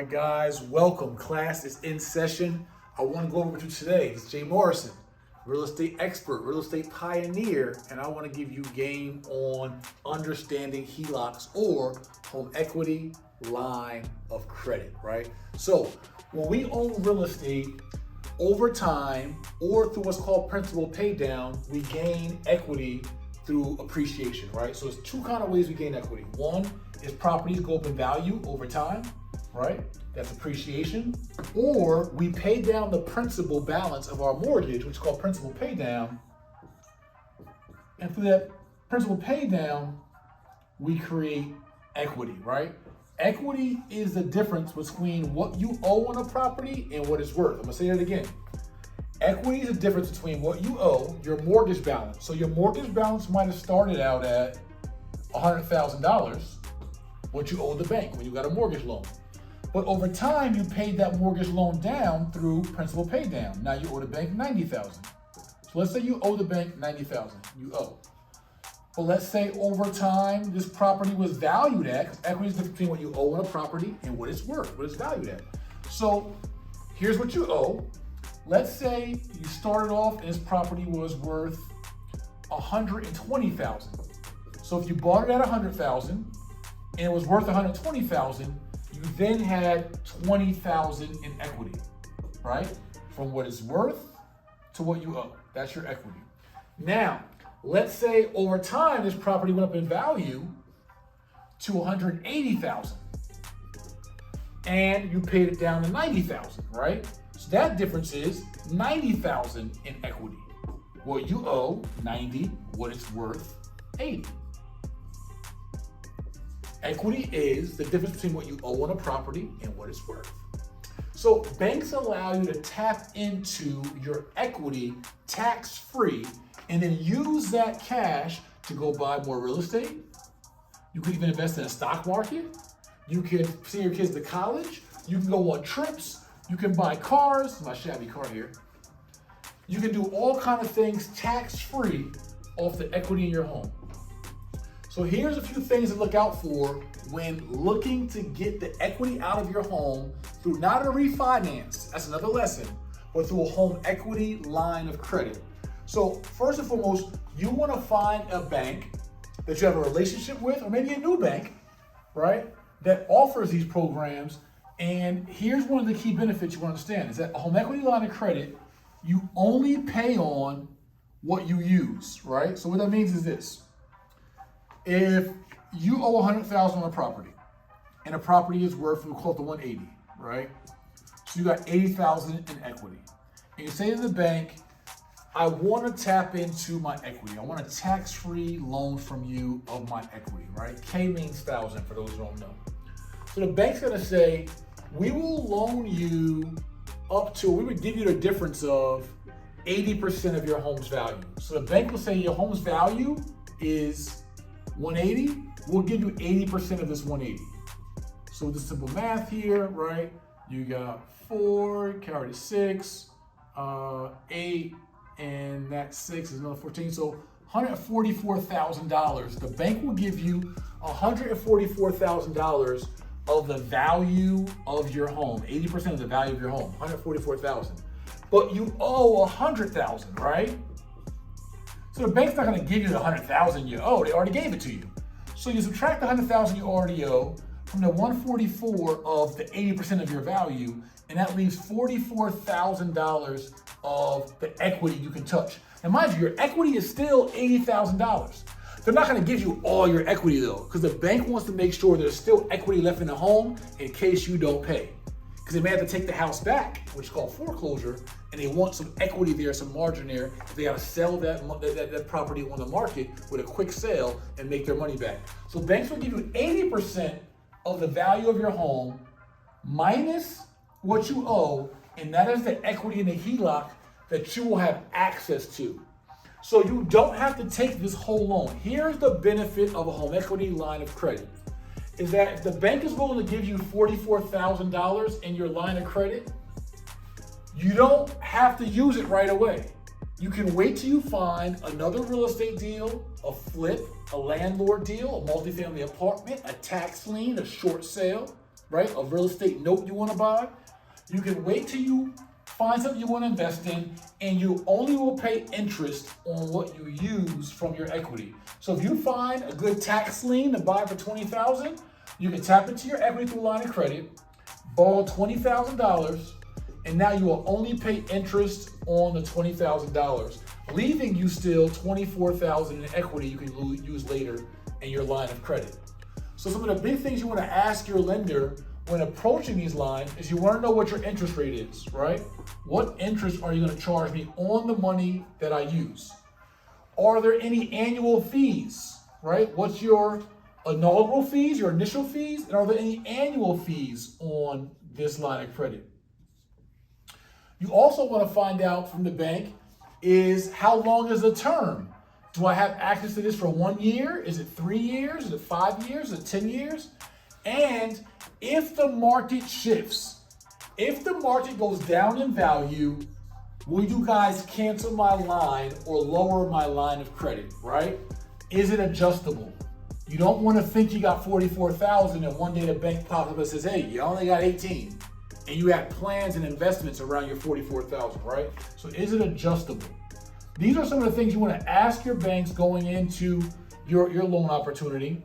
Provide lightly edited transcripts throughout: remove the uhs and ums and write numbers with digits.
right, guys, welcome. Class is in session. I want to go over with you today. It's Jay Morrison, real estate expert, real estate pioneer, and I want to give you game on understanding HELOCs or home equity line of credit, right? So when we own real estate, over time or through what's called principal pay down, we gain equity through appreciation, right? So there's two kind of ways we gain equity. One is properties go up in value over time, right? That's appreciation. Or we pay down the principal balance of our mortgage, which is called principal pay down. And through that principal pay down, we create equity, right? Equity is the difference between what you owe on a property and what it's worth. I'm gonna say that again. Equity is the difference between what you owe, your mortgage balance. So your mortgage balance might have started out at $100,000, what you owe the bank when you got a mortgage loan. But over time, you paid that mortgage loan down through principal pay down. Now you owe the bank $90,000. So let's say you owe the bank $90,000, you owe. But let's say over time, this property was valued at, because equity is the difference between what you owe on a property and what it's worth, what it's valued at. So here's what you owe. Let's say you started off and this property was worth $120,000. So if you bought it at $100,000 and it was worth $120,000, you then had $20,000 in equity, right? From what it's worth to what you owe. That's your equity. Now, let's say over time, this property went up in value to $180,000 and you paid it down to $90,000, right? So that difference is $90,000 in equity. What you owe, 90, what it's worth, 80. Equity is the difference between what you owe on a property and what it's worth. So banks allow you to tap into your equity tax-free and then use that cash to go buy more real estate. You can even invest in a stock market. You can send your kids to college. You can go on trips. You can buy cars, my shabby car here. You can do all kinds of things tax-free off the equity in your home. So here's a few things to look out for when looking to get the equity out of your home through not a refinance, that's another lesson, but through a home equity line of credit. So first and foremost, you want to find a bank that you have a relationship with, or maybe a new bank, right, that offers these programs. And here's one of the key benefits you want to understand is that a home equity line of credit, you only pay on what you use, right? So what that means is this. If you owe $100,000 on a property and a property is worth, we call it the 180, right? So you got $80,000 in equity. And you say to the bank, I want to tap into my equity. I want a tax-free loan from you of my equity, right? K means thousand for those who don't know. So the bank's gonna say, we will loan you up to, we would give you the difference of 80% of your home's value. So the bank will say your home's value is 180, we'll give you 80% of this 180. So with the simple math here, right? You got 4, carry 6, 8, and that 6 is another 14. So $144,000. The bank will give you $144,000 of the value of your home, 80% of the value of your home, $144,000. But you owe $100,000, right? So the bank's not gonna give you the $100,000 you owe, they already gave it to you. So you subtract the $100,000 you already owe from the $144 of the 80% of your value, and that leaves $44,000 of the equity you can touch. And mind you, your equity is still $80,000. They're not gonna give you all your equity though, because the bank wants to make sure there's still equity left in the home in case you don't pay. Because they may have to take the house back, which is called foreclosure, and they want some equity there, some margin there. They gotta sell that property on the market with a quick sale and make their money back. So banks will give you 80% of the value of your home minus what you owe, and that is the equity in the HELOC that you will have access to. So you don't have to take this whole loan. Here's the benefit of a home equity line of credit, is that if the bank is willing to give you $44,000 in your line of credit, you don't have to use it right away. You can wait till you find another real estate deal, a flip, a landlord deal, a multifamily apartment, a tax lien, a short sale, right? A real estate note you want to buy. You can wait till you find something you want to invest in, and you only will pay interest on what you use from your equity. So if you find a good tax lien to buy for $20,000, you can tap into your equity through a line of credit, borrow $20,000, and now you will only pay interest on the $20,000, leaving you still $24,000 in equity you can use later in your line of credit. So some of the big things you want to ask your lender when approaching these lines is you want to know what your interest rate is, right? What interest are you going to charge me on the money that I use? Are there any annual fees, right? What's your inaugural fees, your initial fees, and are there any annual fees on this line of credit? You also want to find out from the bank is how long is the term? Do I have access to this for 1 year? Is it 3 years? Is it 5 years? Is it 10 years? And if the market shifts, if the market goes down in value, will you guys cancel my line or lower my line of credit, right? Is it adjustable? You don't want to think you got 44,000 and one day the bank pops up and says, hey, you only got 18. And you have plans and investments around your 44,000, right? So is it adjustable? These are some of the things you want to ask your banks going into your loan opportunity.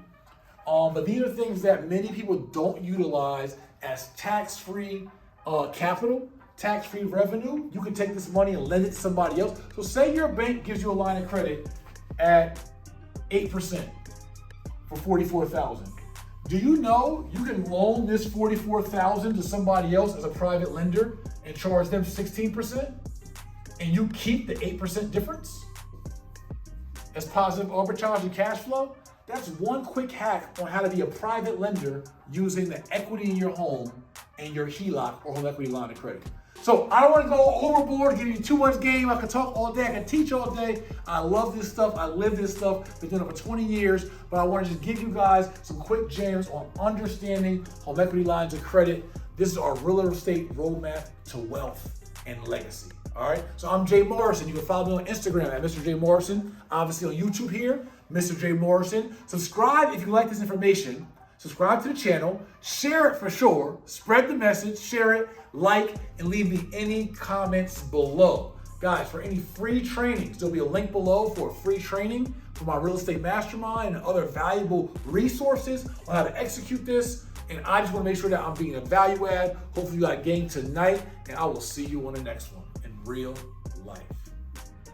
But these are things that many people don't utilize as tax-free capital, tax-free revenue. You can take this money and lend it to somebody else. So say your bank gives you a line of credit at 8% for 44,000. Do you know you can loan this 44,000 to somebody else as a private lender and charge them 16%? And you keep the 8% difference as positive arbitrage and cash flow? That's one quick hack on how to be a private lender using the equity in your home and your HELOC or home equity line of credit. So I don't want to go overboard, give you too much game. I can talk all day, I can teach all day. I love this stuff, I live this stuff. Been doing it for 20 years, but I want to just give you guys some quick gems on understanding home equity lines of credit. This is our real estate roadmap to wealth and legacy. All right, so I'm Jay Morrison. You can follow me on Instagram at Mr. J Morrison. Obviously on YouTube here, Mr. J Morrison. Subscribe if you like this information. Subscribe to the channel. Share it for sure. Spread the message. Share it, like, and leave me any comments below. Guys, for any free trainings, there'll be a link below for a free training for my real estate mastermind and other valuable resources on how to execute this. And I just want to make sure that I'm being a value add. Hopefully you got a game tonight, and I will see you on the next one in real life.